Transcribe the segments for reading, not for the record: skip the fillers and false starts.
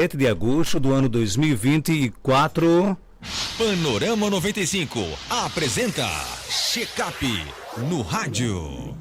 7 de agosto do ano 2024. Panorama 95 apresenta Check-up no rádio.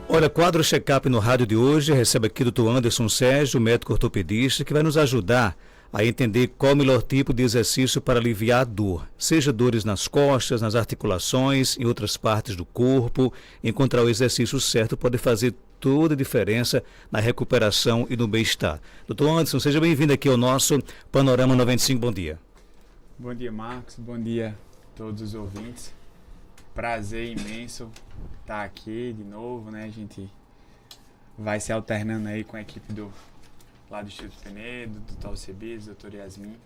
Olha, quadro Check-up no rádio de hoje recebe aqui o Dr. Anderson Sérgio, médico ortopedista, que vai nos ajudar a entender qual o melhor tipo de exercício para aliviar a dor, seja dores nas costas, nas articulações, em outras partes do corpo. Encontrar o exercício certo pode fazer toda a diferença na recuperação e no bem-estar. Dr. Anderson, seja bem-vindo aqui ao nosso Panorama 95, bom dia. Bom dia, Marcos, bom dia a todos os ouvintes. Prazer imenso estar aqui de novo, né? A gente vai se alternando aí com a equipe lá do Instituto Penedo, do Dr. Alcebiades, do Dr. Yasmin.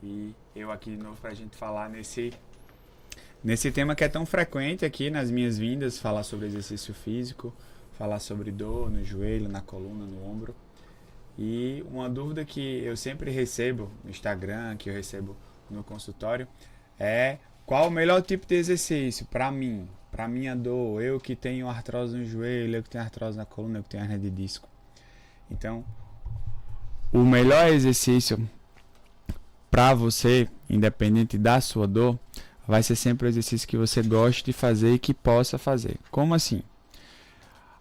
E eu aqui de novo para a gente falar nesse tema que é tão frequente aqui nas minhas vindas, falar sobre exercício físico, falar sobre dor no joelho, na coluna, no ombro. E uma dúvida que eu sempre recebo no Instagram, que eu recebo no consultório, é qual o melhor tipo de exercício para mim, para minha dor, eu que tenho artrose no joelho, eu que tenho artrose na coluna, eu que tenho hernia de disco. Então, o melhor exercício para você, independente da sua dor, vai ser sempre o exercício que você goste de fazer e que possa fazer. Como assim?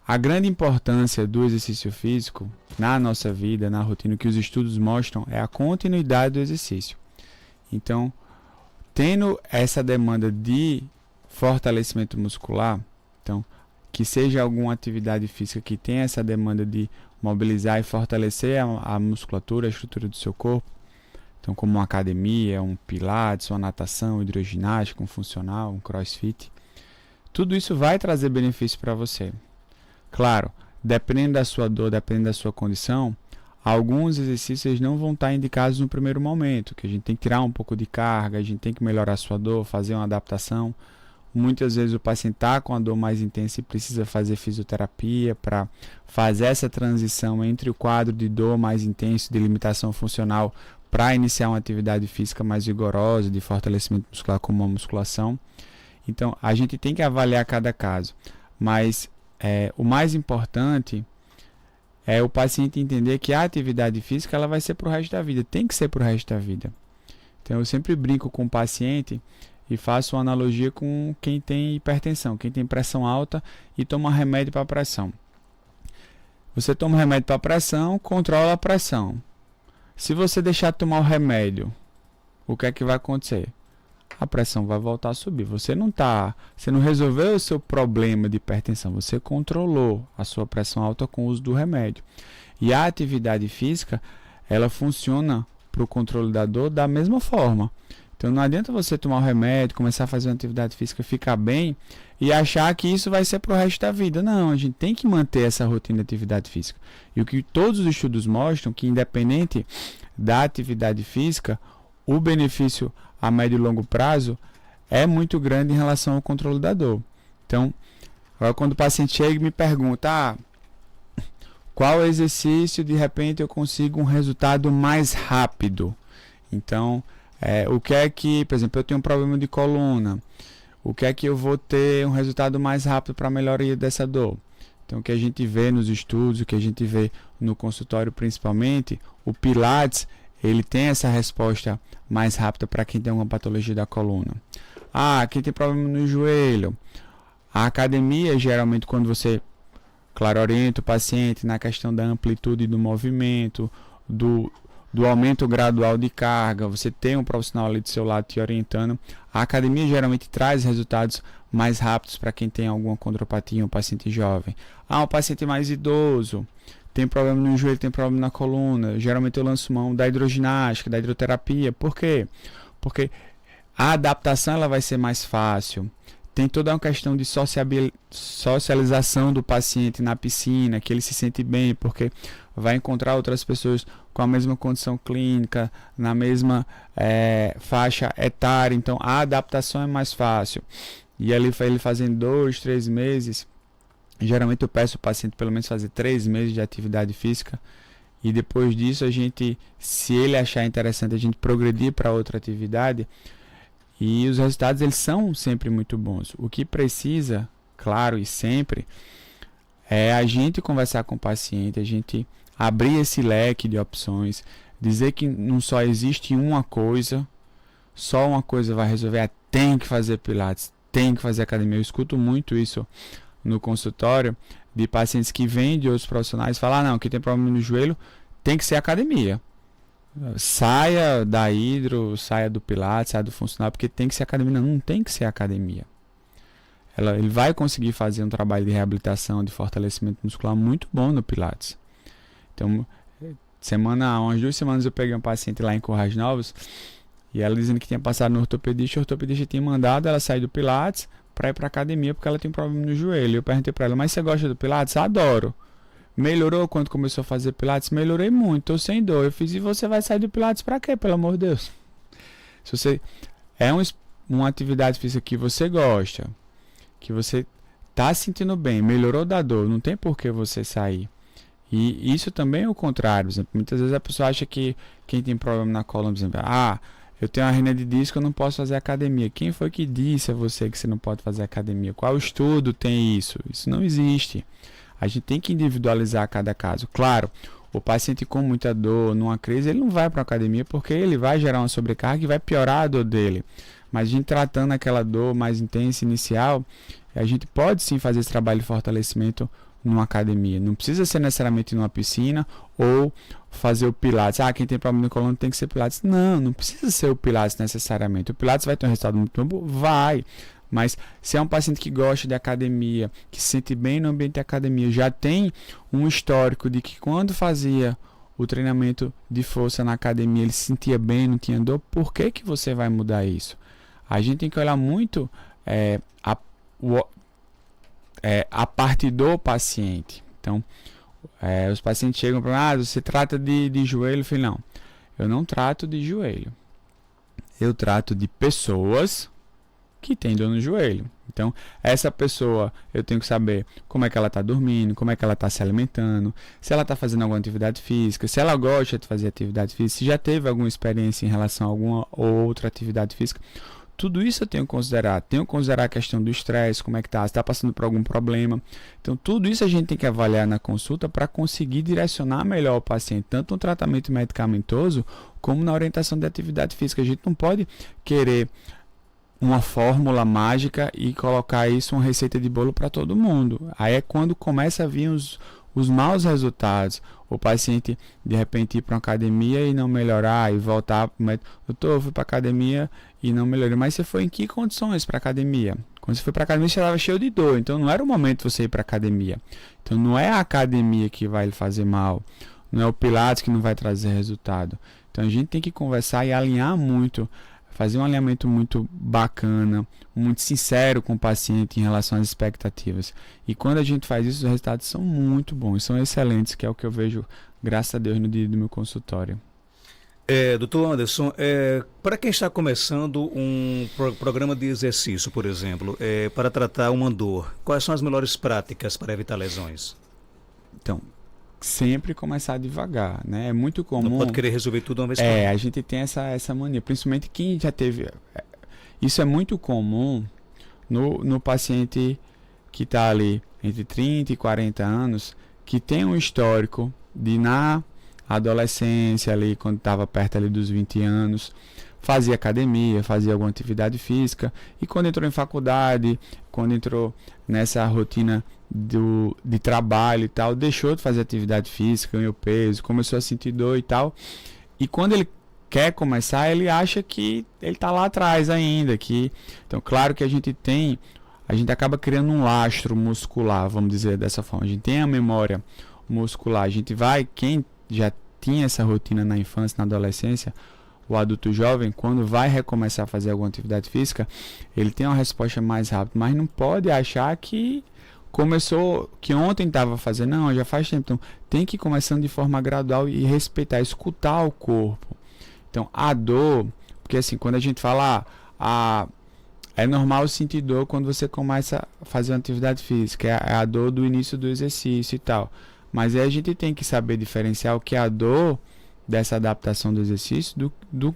A grande importância do exercício físico na nossa vida, na rotina, que os estudos mostram, é a continuidade do exercício. Então, tendo essa demanda de fortalecimento muscular, então, que seja alguma atividade física que tenha essa demanda de mobilizar e fortalecer a musculatura, a estrutura do seu corpo, então como uma academia, um pilates, uma natação, hidroginástica, um funcional, um crossfit, tudo isso vai trazer benefício para você. Claro, dependendo da sua dor, dependendo da sua condição, alguns exercícios não vão estar indicados no primeiro momento, que a gente tem que tirar um pouco de carga, a gente tem que melhorar a sua dor, fazer uma adaptação. Muitas vezes o paciente está com a dor mais intensa e precisa fazer fisioterapia para fazer essa transição entre o quadro de dor mais intenso, de limitação funcional, para iniciar uma atividade física mais vigorosa, de fortalecimento muscular como uma musculação. Então, a gente tem que avaliar cada caso, mas o mais importante é o paciente entender que a atividade física ela vai ser para o resto da vida, tem que ser para o resto da vida. Então, eu sempre brinco com o paciente e faço uma analogia com quem tem hipertensão, quem tem pressão alta e toma remédio para pressão. Você toma remédio para pressão, controla a pressão. Se você deixar de tomar o remédio, o que é que vai acontecer? A pressão vai voltar a subir. Você não resolveu o seu problema de hipertensão, você controlou a sua pressão alta com o uso do remédio. E a atividade física, ela funciona para o controle da dor da mesma forma. Então não adianta você tomar o remédio, começar a fazer uma atividade física, ficar bem e achar que isso vai ser para o resto da vida. Não, a gente tem que manter essa rotina de atividade física. E o que todos os estudos mostram, que independente da atividade física, o benefício a médio e longo prazo é muito grande em relação ao controle da dor. Então, agora quando o paciente chega e me pergunta, qual exercício de repente eu consigo um resultado mais rápido? Então, o que é que, por exemplo, eu tenho um problema de coluna, o que é que eu vou ter um resultado mais rápido para a melhoria dessa dor? Então, o que a gente vê nos estudos, o que a gente vê no consultório principalmente, o Pilates, ele tem essa resposta mais rápida para quem tem uma patologia da coluna. Quem tem problema no joelho. A academia, geralmente, quando você, claro, orienta o paciente na questão da amplitude do movimento, do aumento gradual de carga, você tem um profissional ali do seu lado te orientando. A academia geralmente traz resultados mais rápidos para quem tem alguma condropatia, um paciente jovem. Um paciente mais idoso, tem problema no joelho, tem problema na coluna. Geralmente eu lanço mão da hidroginástica, da hidroterapia. Por quê? Porque a adaptação ela vai ser mais fácil. Tem toda uma questão de socialização do paciente na piscina, que ele se sente bem, porque vai encontrar outras pessoas com a mesma condição clínica, na mesma faixa etária. Então, a adaptação é mais fácil. E ali, ele fazendo 2, 3 meses, geralmente eu peço ao paciente pelo menos fazer 3 meses de atividade física. E depois disso, se ele achar interessante, a gente progredir para outra atividade. E os resultados eles são sempre muito bons. O que precisa, claro e sempre, é a gente conversar com o paciente, a gente abrir esse leque de opções, dizer que não só existe uma coisa, só uma coisa vai resolver, tem que fazer pilates, tem que fazer academia. Eu escuto muito isso no consultório, de pacientes que vêm de outros profissionais, falar, não, que tem problema no joelho, tem que ser academia. Saia da hidro, saia do pilates, saia do funcional, porque tem que ser academia. Não, não tem que ser academia. Ele vai conseguir fazer um trabalho de reabilitação, de fortalecimento muscular muito bom no pilates. Então, umas 2 semanas eu peguei um paciente lá em Currais Novos, e ela dizendo que tinha passado no ortopedista, o ortopedista tinha mandado ela sair do pilates para ir para academia, porque ela tem um problema no joelho. Eu perguntei para ela, mas você gosta do pilates? Adoro. Melhorou quando começou a fazer pilates? Melhorei muito, tô sem dor. Eu fiz, e você vai sair do pilates para quê, pelo amor de Deus? Se você uma atividade física que você gosta, que você tá sentindo bem, melhorou da dor, não tem por que você sair. E isso também é o contrário. Por exemplo, muitas vezes a pessoa acha que quem tem problema na coluna, por exemplo, eu tenho uma hernia de disco, eu não posso fazer academia. Quem foi que disse a você que você não pode fazer academia? Qual estudo tem isso? Isso não existe. A gente tem que individualizar cada caso. Claro, o paciente com muita dor, numa crise, ele não vai para a academia porque ele vai gerar uma sobrecarga e vai piorar a dor dele. Mas a gente tratando aquela dor mais intensa inicial, a gente pode sim fazer esse trabalho de fortalecimento numa academia. Não precisa ser necessariamente numa piscina ou fazer o pilates. Quem tem problema no coluna tem que ser pilates. Não, não precisa ser o pilates necessariamente. O pilates vai ter um resultado muito bom? Vai. Mas se é um paciente que gosta de academia, que se sente bem no ambiente de academia, já tem um histórico de que quando fazia o treinamento de força na academia, ele se sentia bem, não tinha dor, por que você vai mudar isso? A gente tem que olhar muito a parte do paciente. Então, os pacientes chegam para mim, você trata de joelho? Eu falei, não, eu não trato de joelho. Eu trato de pessoas que têm dor no joelho. Então, essa pessoa, eu tenho que saber como é que ela está dormindo, como é que ela está se alimentando, se ela está fazendo alguma atividade física, se ela gosta de fazer atividade física, se já teve alguma experiência em relação a alguma ou outra atividade física. Tudo isso eu tenho que considerar. Tenho que considerar a questão do estresse, como é que está, se está passando por algum problema. Então, tudo isso a gente tem que avaliar na consulta para conseguir direcionar melhor o paciente, tanto no tratamento medicamentoso, como na orientação de atividade física. A gente não pode querer uma fórmula mágica e colocar isso uma receita de bolo para todo mundo. Aí é quando começa a vir os maus resultados. O paciente de repente ir para uma academia e não melhorar e voltar para o médico. Doutor, eu fui para a academia e não melhorei. Mas você foi em que condições para a academia? Quando você foi para a academia você estava cheio de dor. Então não era o momento de você ir para a academia. Então não é a academia que vai lhe fazer mal. Não é o pilates que não vai trazer resultado. Então a gente tem que conversar e alinhar muito, fazer um alinhamento muito bacana, muito sincero com o paciente em relação às expectativas. E quando a gente faz isso, os resultados são muito bons, são excelentes, que é o que eu vejo, graças a Deus, no dia do meu consultório. Doutor Anderson, para quem está começando um programa de exercício, por exemplo, para tratar uma dor, quais são as melhores práticas para evitar lesões? Então, sempre começar devagar, né? É muito comum. Não pode querer resolver tudo uma vez por vez. A gente tem essa mania, principalmente quem já teve. Isso é muito comum no paciente que está ali entre 30 e 40 anos, que tem um histórico de na adolescência ali, quando estava perto ali dos 20 anos, fazia academia, fazia alguma atividade física, e quando entrou em faculdade, quando entrou nessa rotina de trabalho e tal, deixou de fazer atividade física, ganhou peso, começou a sentir dor e tal, e quando ele quer começar, ele acha que ele está lá atrás ainda, então claro que a gente acaba criando um lastro muscular, vamos dizer dessa forma, a gente tem a memória muscular, quem já tinha essa rotina na infância, na adolescência, o adulto jovem, quando vai recomeçar a fazer alguma atividade física, ele tem uma resposta mais rápida, mas não pode achar que começou, que ontem estava fazendo, não, já faz tempo. Então, tem que ir começando de forma gradual e respeitar, escutar o corpo. Então, a dor, porque assim, quando a gente fala, é normal sentir dor quando você começa a fazer uma atividade física, é a dor do início do exercício e tal. Mas aí a gente tem que saber diferenciar o que é a dor dessa adaptação do exercício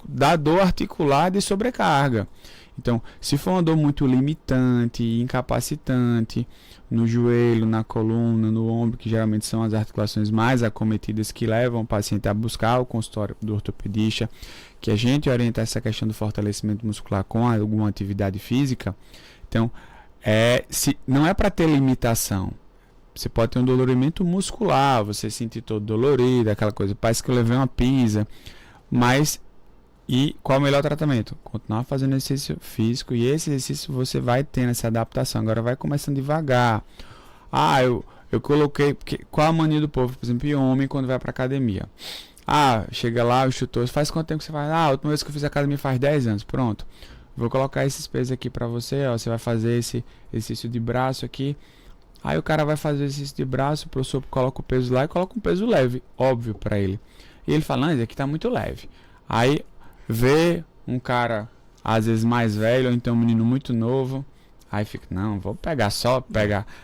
da dor articulada e sobrecarga. Então, se for uma dor muito limitante, incapacitante, no joelho, na coluna, no ombro, que geralmente são as articulações mais acometidas que levam o paciente a buscar o consultório do ortopedista, que a gente orienta essa questão do fortalecimento muscular com alguma atividade física. Então, não é para ter limitação. Você pode ter um dolorimento muscular, você sentir todo dolorido, aquela coisa, parece que eu levei uma pisa, mas... E qual é o melhor tratamento? Continuar fazendo exercício físico, e esse exercício você vai tendo essa adaptação. Agora vai começando devagar. Eu coloquei... Qual a mania do povo? Por exemplo, homem quando vai para academia. Chega lá, o instrutor, faz quanto tempo que você faz? A última vez que eu fiz academia faz 10 anos. Pronto. Vou colocar esses pesos aqui para você. Você vai fazer esse exercício de braço aqui. Aí o cara vai fazer exercício de braço, o professor coloca o peso lá e coloca um peso leve, óbvio para ele. E ele fala, não, isso aqui tá muito leve. Aí vê um cara, às vezes mais velho, ou então um menino muito novo, aí fica, não, vou pegar.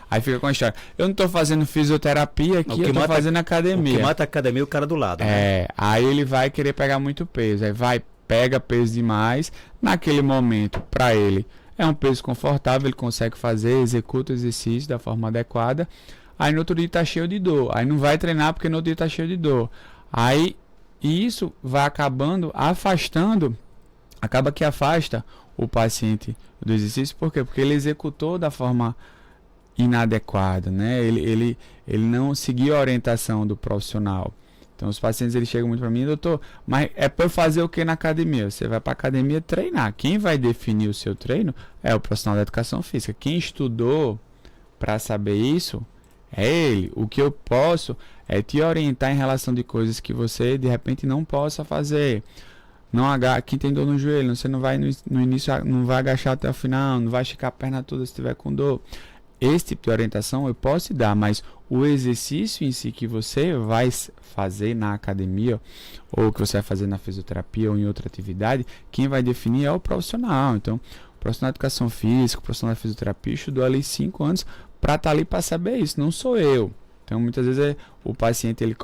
Aí fica com a história, eu não tô fazendo fisioterapia aqui, eu tô fazendo academia. O que mata a academia é o cara do lado, né? Aí ele vai querer pegar muito peso, aí pega peso demais, naquele momento, para ele, é um peso confortável, ele consegue fazer, executa o exercício da forma adequada, aí no outro dia tá cheio de dor, aí não vai treinar porque no outro dia tá cheio de dor, aí isso vai acabando acaba que afasta o paciente do exercício. Por quê? Porque ele executou da forma inadequada, né? Ele não seguiu a orientação do profissional. Então os pacientes eles chegam muito para mim, doutor, mas é para eu fazer o que na academia? Você vai para a academia treinar. Quem vai definir o seu treino é o profissional da educação física. Quem estudou para saber isso é ele. O que eu posso é te orientar em relação de coisas que você de repente não possa fazer. Quem tem dor no joelho, você não vai no início, não vai agachar até o final, não vai esticar a perna toda se estiver com dor. Esse tipo de orientação eu posso te dar, mas o exercício em si que você vai fazer na academia, ou que você vai fazer na fisioterapia ou em outra atividade, quem vai definir é o profissional. Então, o profissional de educação física, o profissional da fisioterapia estudou ali 5 anos para estar ali para saber isso, não sou eu. Então, muitas vezes o paciente ele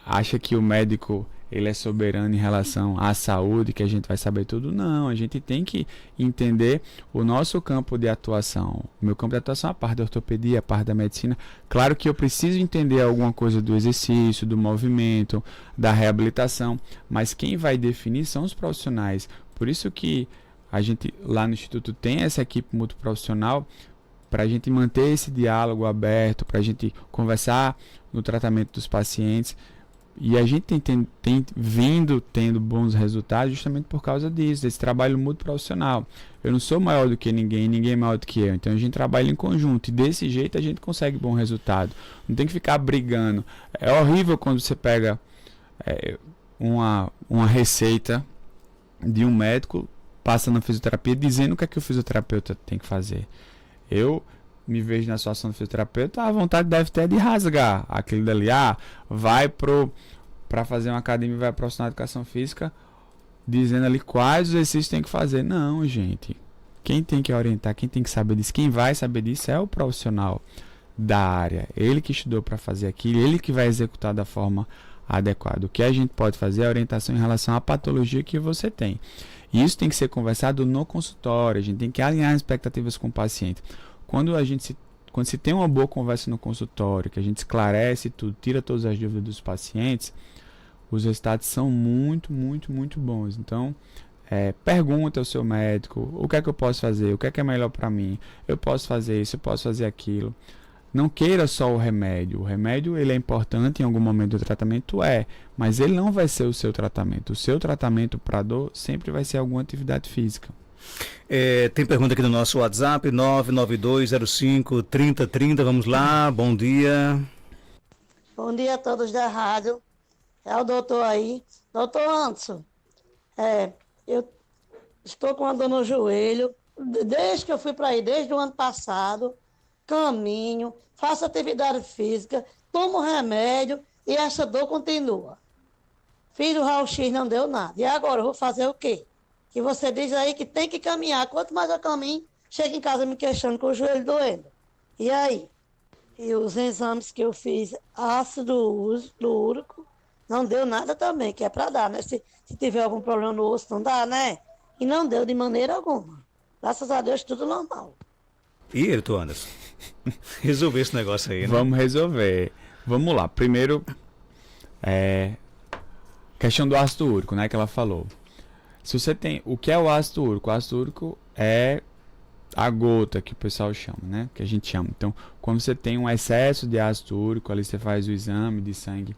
acha que o médico ele é soberano em relação à saúde, que a gente vai saber tudo. Não, a gente tem que entender o nosso campo de atuação. O meu campo de atuação é a parte da ortopedia, a parte da medicina. Claro que eu preciso entender alguma coisa do exercício, do movimento, da reabilitação, mas quem vai definir são os profissionais. Por isso que a gente lá no Instituto tem essa equipe multiprofissional para a gente manter esse diálogo aberto, para a gente conversar no tratamento dos pacientes. E a gente tem vindo tendo bons resultados justamente por causa disso, desse trabalho muito profissional. Eu não sou maior do que ninguém, ninguém é maior do que eu. Então a gente trabalha em conjunto e desse jeito a gente consegue bom resultado. Não tem que ficar brigando. É horrível quando você pega uma receita de um médico, passa na fisioterapia dizendo o que é que o fisioterapeuta tem que fazer. Eu me vejo na situação do fisioterapeuta, a vontade deve ter de rasgar aquele dali. Vai para fazer uma academia, vai para o profissional de educação física dizendo ali quais os exercícios tem que fazer. Não, gente. Quem tem que orientar, quem tem que saber disso, quem vai saber disso é o profissional da área. Ele que estudou para fazer aquilo, ele que vai executar da forma adequada. O que a gente pode fazer é a orientação em relação à patologia que você tem. E isso tem que ser conversado no consultório. A gente tem que alinhar as expectativas com o paciente. Quando se tem uma boa conversa no consultório, que a gente esclarece tudo, tira todas as dúvidas dos pacientes, os resultados são muito, muito, muito bons. Então, pergunta ao seu médico, o que é que eu posso fazer? O que é melhor para mim? Eu posso fazer isso, eu posso fazer aquilo. Não queira só o remédio. O remédio ele é importante em algum momento do tratamento, mas ele não vai ser o seu tratamento. O seu tratamento para dor sempre vai ser alguma atividade física. Tem pergunta aqui no nosso WhatsApp, 992053030. Vamos lá, bom dia. Bom dia a todos da rádio. É o doutor aí. Doutor Anderson, eu estou com uma dor no joelho, desde que eu fui para aí, desde o ano passado, caminho, faço atividade física, tomo remédio e essa dor continua. Fiz o raio-x, não deu nada. E agora eu vou fazer o quê? Que você diz aí que tem que caminhar. Quanto mais eu caminho, chego em casa me queixando com o joelho doendo. E aí? E os exames que eu fiz, ácido úrico Não deu nada também, que é para dar, né? Se tiver algum problema no osso, não dá, né? E não deu de maneira alguma. Graças a Deus, tudo normal. E ele, doutor Anderson? Resolver esse negócio aí, né? Vamos resolver. Vamos lá. Primeiro, questão do ácido úrico, né, que ela falou. Se você tem... O que é o ácido úrico? O ácido úrico é a gota que o pessoal chama, né? Que a gente chama. Então, quando você tem um excesso de ácido úrico, ali você faz o exame de sangue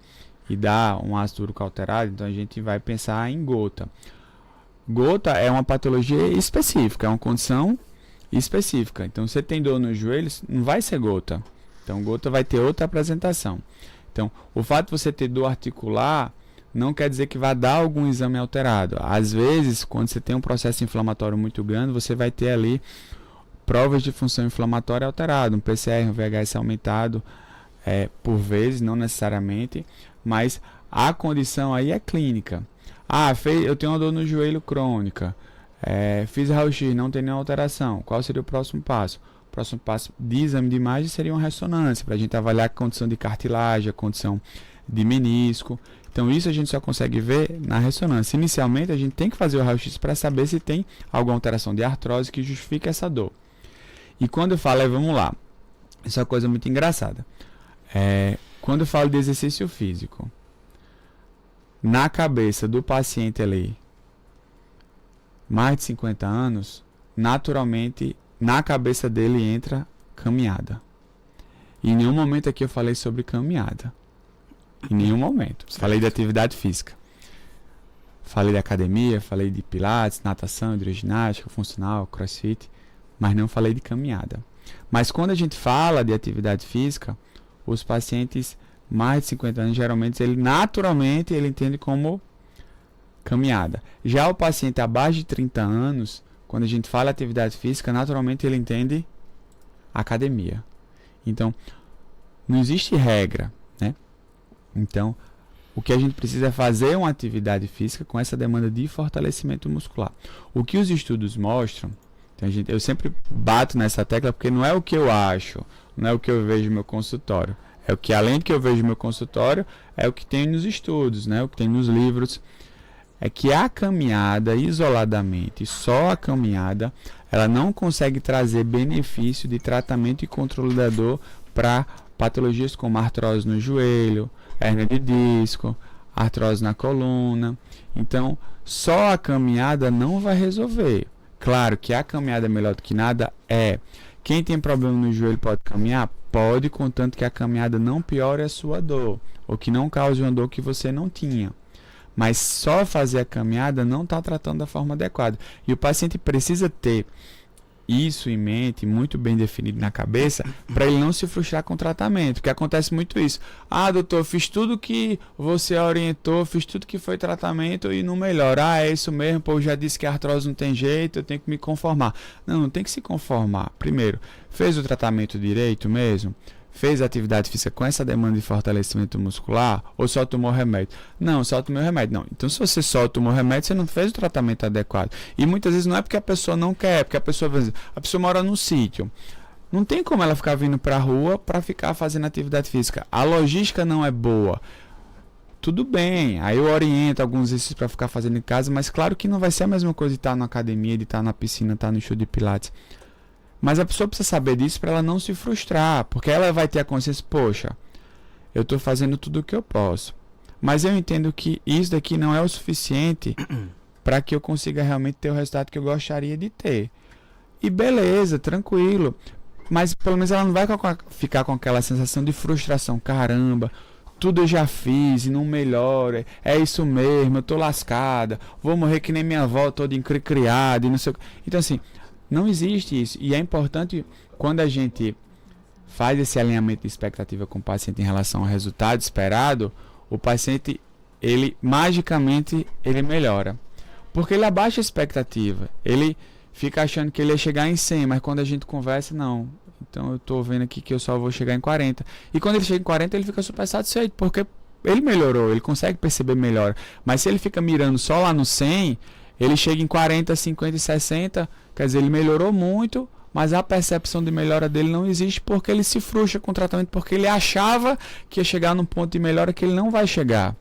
e dá um ácido úrico alterado, então a gente vai pensar em gota. Gota é uma patologia específica, é uma condição específica. Então, se você tem dor nos joelhos, não vai ser gota. Então, gota vai ter outra apresentação. Então, o fato de você ter dor articular não quer dizer que vai dar algum exame alterado. Às vezes, quando você tem um processo inflamatório muito grande, você vai ter ali provas de função inflamatória alterada, um PCR, um VHS aumentado por vezes, não necessariamente, mas a condição aí é clínica. Eu tenho uma dor no joelho crônica, fiz raio-x, não tem nenhuma alteração. Qual seria o próximo passo? O próximo passo de exame de imagem seria uma ressonância, para a gente avaliar a condição de cartilagem, a condição de menisco. Então isso a gente só consegue ver na ressonância. Inicialmente a gente tem que fazer o raio-x para saber se tem alguma alteração de artrose que justifique essa dor. E quando eu falo, vamos lá, isso é uma coisa muito engraçada. Quando eu falo de exercício físico, na cabeça do paciente ali, mais de 50 anos, naturalmente, na cabeça dele entra caminhada. Em nenhum momento aqui eu falei sobre caminhada. Em nenhum momento. Falei de atividade física. Falei de academia, falei de pilates, natação, hidroginástica, funcional, crossfit, mas não falei de caminhada. Mas quando a gente fala de atividade física, os pacientes mais de 50 anos, geralmente, naturalmente, ele entende como caminhada. Já o paciente abaixo de 30 anos, quando a gente fala atividade física, naturalmente ele entende academia. Então, não existe regra, né? Então, o que a gente precisa é fazer uma atividade física com essa demanda de fortalecimento muscular. O que os estudos mostram, então eu sempre bato nessa tecla porque não é o que eu acho, não é o que eu vejo no meu consultório. É o que, além do que eu vejo no meu consultório, é o que tem nos estudos, né? O que tem nos livros. É que a caminhada, isoladamente, só a caminhada, ela não consegue trazer benefício de tratamento e controle da dor para patologias como artrose no joelho, hérnia de disco, artrose na coluna. Então, só a caminhada não vai resolver. Claro que a caminhada é melhor do que nada, Quem tem problema no joelho pode caminhar? Pode, contanto que a caminhada não piore a sua dor, ou que não cause uma dor que você não tinha. Mas só fazer a caminhada não está tratando da forma adequada. E o paciente precisa ter isso em mente, muito bem definido na cabeça, para ele não se frustrar com o tratamento, porque acontece muito isso. Doutor, fiz tudo que você orientou, fiz tudo que foi tratamento e não melhora. É isso mesmo, pô, eu já disse que a artrose não tem jeito, eu tenho que me conformar. Não tem que se conformar. Primeiro, fez o tratamento direito mesmo? Fez atividade física com essa demanda de fortalecimento muscular ou só tomou remédio? Não, só tomou remédio. Não. Então, se você só tomou remédio, você não fez o tratamento adequado. E muitas vezes não é porque a pessoa não quer, é porque a pessoa mora num sítio. Não tem como ela ficar vindo para a rua para ficar fazendo atividade física. A logística não é boa. Tudo bem, aí eu oriento alguns exercícios para ficar fazendo em casa, mas claro que não vai ser a mesma coisa de estar na academia, de estar na piscina, estar no show de pilates. Mas a pessoa precisa saber disso para ela não se frustrar, porque ela vai ter a consciência, poxa, eu estou fazendo tudo o que eu posso, mas eu entendo que isso daqui não é o suficiente para que eu consiga realmente ter o resultado que eu gostaria de ter. E beleza, tranquilo, mas pelo menos ela não vai ficar com aquela sensação de frustração, caramba, tudo eu já fiz e não melhora, é isso mesmo, eu estou lascada, vou morrer que nem minha avó toda encriada e não sei o que. Então assim, não existe isso, e é importante quando a gente faz esse alinhamento de expectativa com o paciente em relação ao resultado esperado, o paciente, ele magicamente, ele melhora, porque ele abaixa a expectativa, ele fica achando que ele ia chegar em 100, mas quando a gente conversa, não, então eu estou vendo aqui que eu só vou chegar em 40, e quando ele chega em 40 ele fica super satisfeito, porque ele melhorou, ele consegue perceber melhor, mas se ele fica mirando só lá no 100, ele chega em 40, 50 e 60, quer dizer, ele melhorou muito, mas a percepção de melhora dele não existe porque ele se frustra com o tratamento, porque ele achava que ia chegar num ponto de melhora que ele não vai chegar.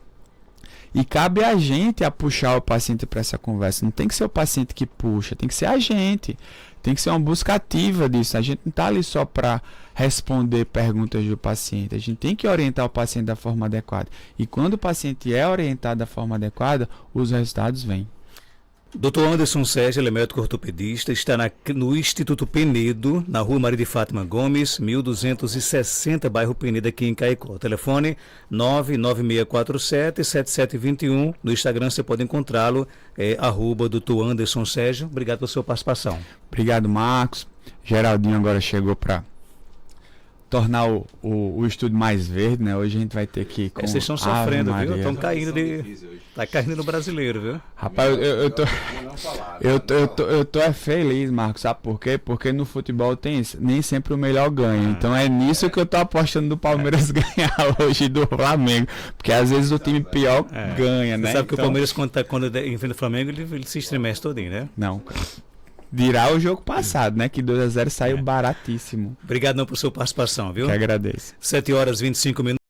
E cabe a gente a puxar o paciente para essa conversa. Não tem que ser o paciente que puxa, tem que ser a gente. Tem que ser uma busca ativa disso. A gente não está ali só para responder perguntas do paciente. A gente tem que orientar o paciente da forma adequada. E quando o paciente é orientado da forma adequada, os resultados vêm. Dr. Anderson Sérgio, ele é médico ortopedista, está no Instituto Penedo, na rua Maria de Fátima Gomes, 1260, bairro Penedo, aqui em Caicó. Telefone 99647-7721. No Instagram você pode encontrá-lo, @Dr. Anderson Sérgio. Obrigado pela sua participação. Obrigado, Marcos. Geraldinho agora chegou para tornar o estúdio mais verde, né? Hoje a gente vai ter que... Vocês estão sofrendo, viu? Estão caindo Tá caindo no brasileiro, viu? Rapaz, eu tô feliz, Marcos, sabe por quê? Porque no futebol tem isso, nem sempre o melhor ganha. Então é nisso que eu tô apostando do Palmeiras ganhar hoje do Flamengo. Porque às vezes o time pior ganha, né? Você sabe que o Palmeiras, quando enfrenta o Flamengo, ele se estremece todinho, né? Não, dirá o jogo passado, né? Que 2-0 saiu baratíssimo. Obrigado por sua participação, viu? Que agradeço. 7h25.